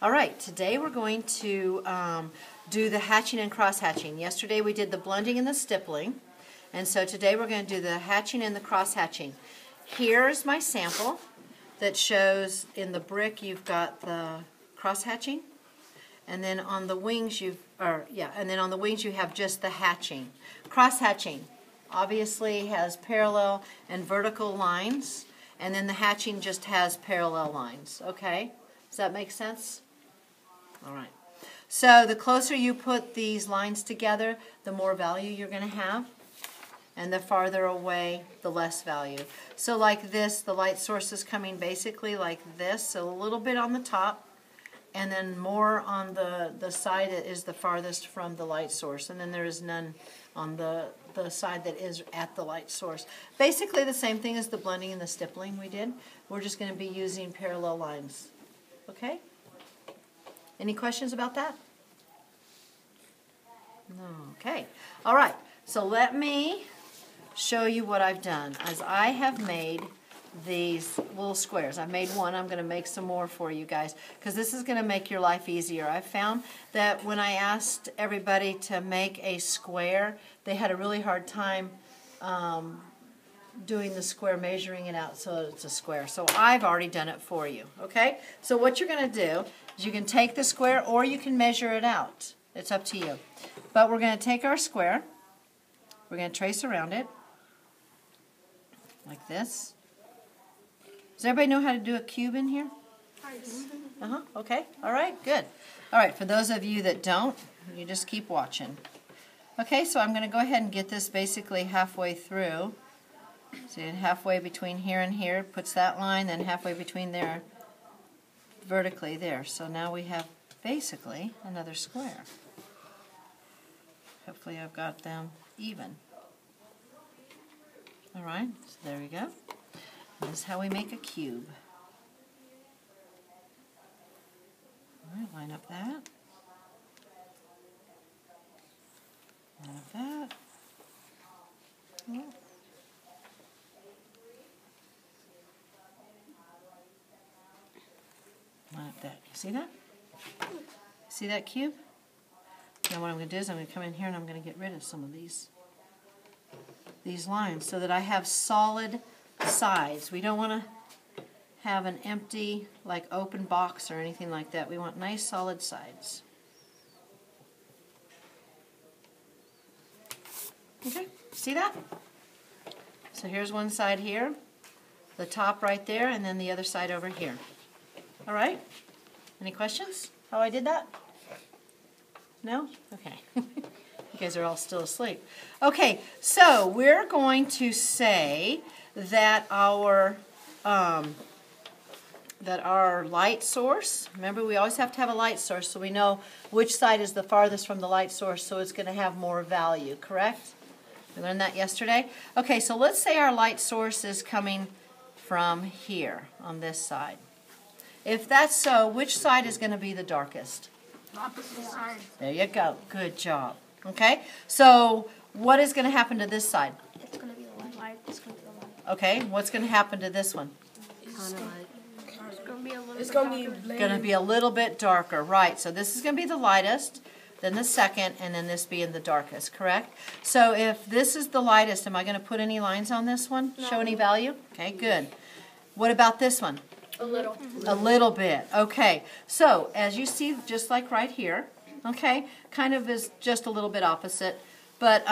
All right, today we're going to do the hatching and cross-hatching. Yesterday we did the blending and the stippling, and so today we're going to do the hatching and the cross-hatching. Here's my sample that shows in the brick you've got the cross-hatching, and then on the wings you have just the hatching. Cross-hatching obviously has parallel and vertical lines, and then the hatching just has parallel lines. Okay? Does that make sense? All right. So the closer you put these lines together, the more value you're going to have, and the farther away, the less value. So like this, the light source is coming basically like this, so a little bit on the top, and then more on the side that is the farthest from the light source, and then there is none on the side that is at the light source. Basically the same thing as the blending and the stippling we did. We're just going to be using parallel lines. Okay? Any questions about that? No. Okay. All right. So let me show you what I've done. As I have made these little squares. I've made one. I'm going to make some more for you guys because this is going to make your life easier. I found that when I asked everybody to make a square, they had a really hard time doing the square, measuring it out so that it's a square. So I've already done it for you. Okay? So what you're going to do is you can take the square or you can measure it out. It's up to you. But we're going to take our square. We're going to trace around it like this. Does everybody know how to do a cube in here? Okay. All right. Good. All right. For those of you that don't, you just keep watching. Okay. So I'm going to go ahead and get this basically halfway through. So halfway between here and here puts that line, then halfway between there, vertically there. So now we have basically another square. Hopefully I've got them even. All right. So there we go. This is how we make a cube. All right, line up that. Line up that. Oh. Line up that. You see that? See that cube? Now what I'm going to do is I'm going to come in here and I'm going to get rid of some of these lines so that I have solid sides. We don't want to have an empty, like open box or anything like that. We want nice solid sides. Okay, see that? So here's one side here, the top right there, and then the other side over here. All right? Any questions? How I did that? No? Okay. You guys are all still asleep. Okay, so we're going to say that our light source, remember we always have to have a light source so we know which side is the farthest from the light source, so it's going to have more value, correct? We learned that yesterday? Okay, so let's say our light source is coming from here on this side. If that's so, which side is going to be the darkest? Opposite side. There you go. Good job. Okay, so what is going to happen to this side? It's going to be the light. It's going to be the light. Okay, what's going to happen to this one? It's going to be a little It's bit going to darker. be Going to be a little bit darker, right? So this is going to be the lightest, then the second, and then this being the darkest, correct? So if this is the lightest, am I going to put any lines on this one? No. Show any value? Okay, good. What about this one? A little. A little bit. Okay. So as you see, just like right here, okay, kind of is just a little bit opposite. But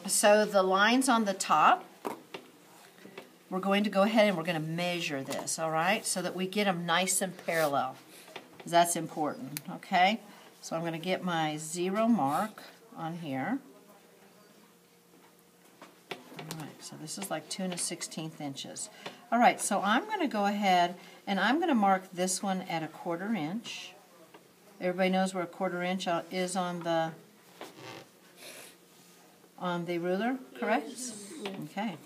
so the lines on the top, we're going to go ahead and we're going to measure this, all right, so that we get them nice and parallel. That's important, okay? So I'm going to get my 0 mark on here. All right, so this is like 2 1/16 inches. All right, so I'm going to go ahead and I'm going to mark this one at 1/4 inch. Everybody knows where 1/4 inch is on the ruler, correct? Yes. Okay.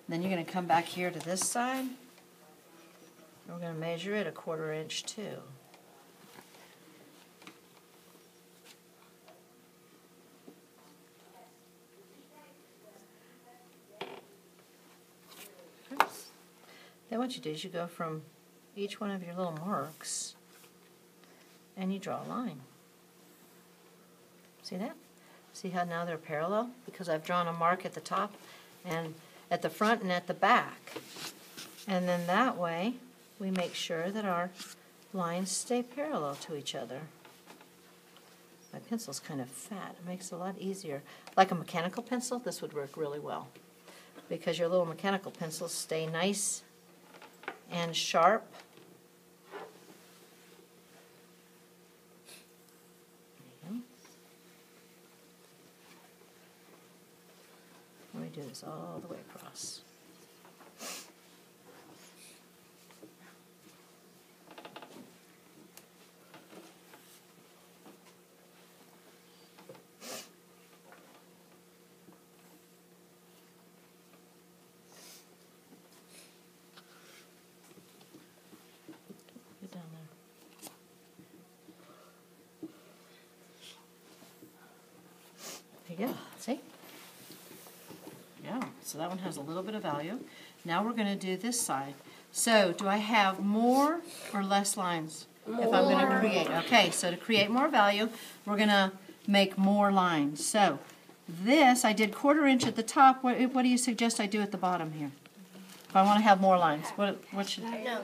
Then you're going to come back here to this side. We're going to measure it 1/4 inch too. Then what you do is you go from each one of your little marks and you draw a line. See that? See how now they're parallel? Because I've drawn a mark at the top and at the front and at the back. And then that way we make sure that our lines stay parallel to each other. My pencil's kind of fat. It makes it a lot easier. Like a mechanical pencil, this would work really well because your little mechanical pencils stay nice and sharp. There you go. Let me do this all the way across. Down there. There you go. See? Yeah. So that one has a little bit of value. Now we're going to do this side. So do I have more or less lines? More. If I'm going to create. Okay. So to create more value, we're going to make more lines. So this, I did 1/4 inch at the top. What do you suggest I do at the bottom here? If I want to have more lines, what should I do? No.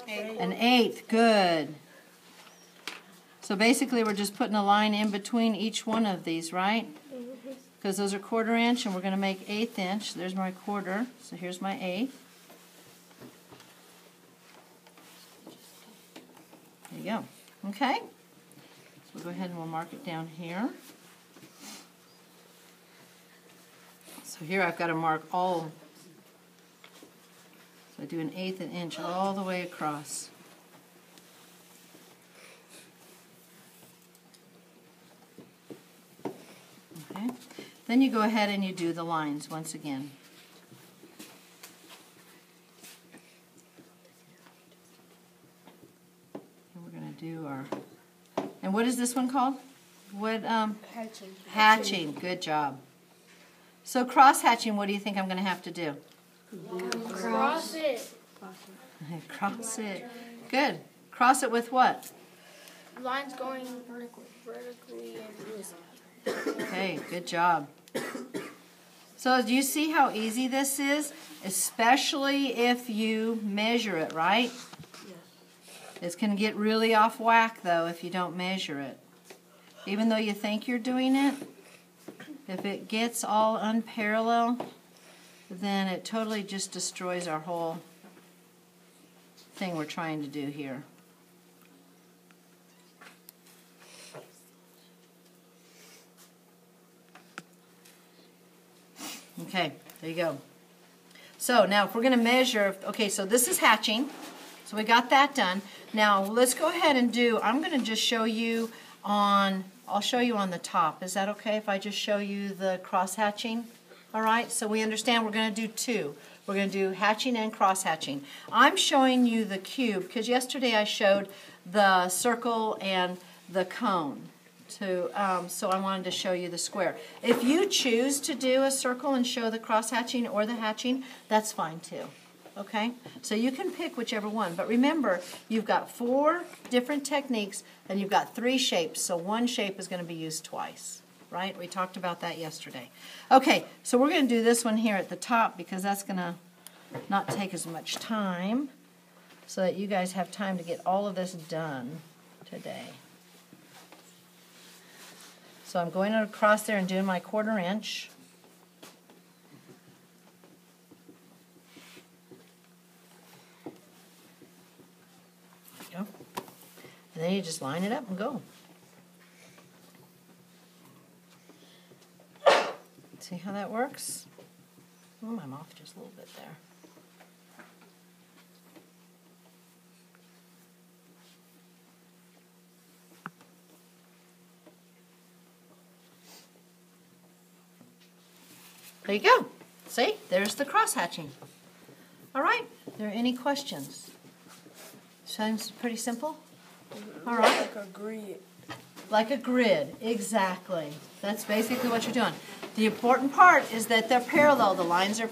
1/8. 1/8, good. So basically we're just putting a line in between each one of these, right? Because those are 1/4 inch and we're going to make 1/8 inch. There's my 1/4, so here's my 1/8. There you go. Okay? So we'll go ahead and we'll mark it down here. So here I've got to mark all. So I do 1/8 inch all the way across. Okay. Then you go ahead and you do the lines once again. And we're going to do our, and what is this one called? What? Hatching. Hatching. Good job. So cross hatching, what do you think I'm going to have to do? Cross it. Cross it. Good. Cross it with what? Lines going vertically and horizontally. Okay, good job. So do you see how easy this is? Especially if you measure it, right? Yes. It's going to get really off whack, though, if you don't measure it. Even though you think you're doing it, if it gets all unparalleled, then it totally just destroys our whole thing we're trying to do here. Okay, there you go. So now if we're going to measure, okay, so this is hatching. So we got that done. Now let's go ahead and do, I'm going to just show you on, I'll show you on the top. Is that okay if I just show you the cross hatching? All right, so we understand we're going to do two. We're going to do hatching and cross hatching. I'm showing you the cube because yesterday I showed the circle and the cone. So I wanted to show you the square. If you choose to do a circle and show the cross hatching or the hatching, that's fine too. Okay? So you can pick whichever one. But remember, you've got 4 different techniques and you've got 3 shapes. So one shape is going to be used twice. Right? We talked about that yesterday. Okay, so we're going to do this one here at the top because that's going to not take as much time so that you guys have time to get all of this done today. So I'm going across there and doing my 1/4 inch. There you go. And then you just line it up and go. See how that works? Oh, I'm off just a little bit there. There you go. See? There's the cross hatching. All right. Are there any questions? Sounds pretty simple? All right. Like a grid. Like a grid, exactly. That's basically what you're doing. The important part is that they're parallel. The lines are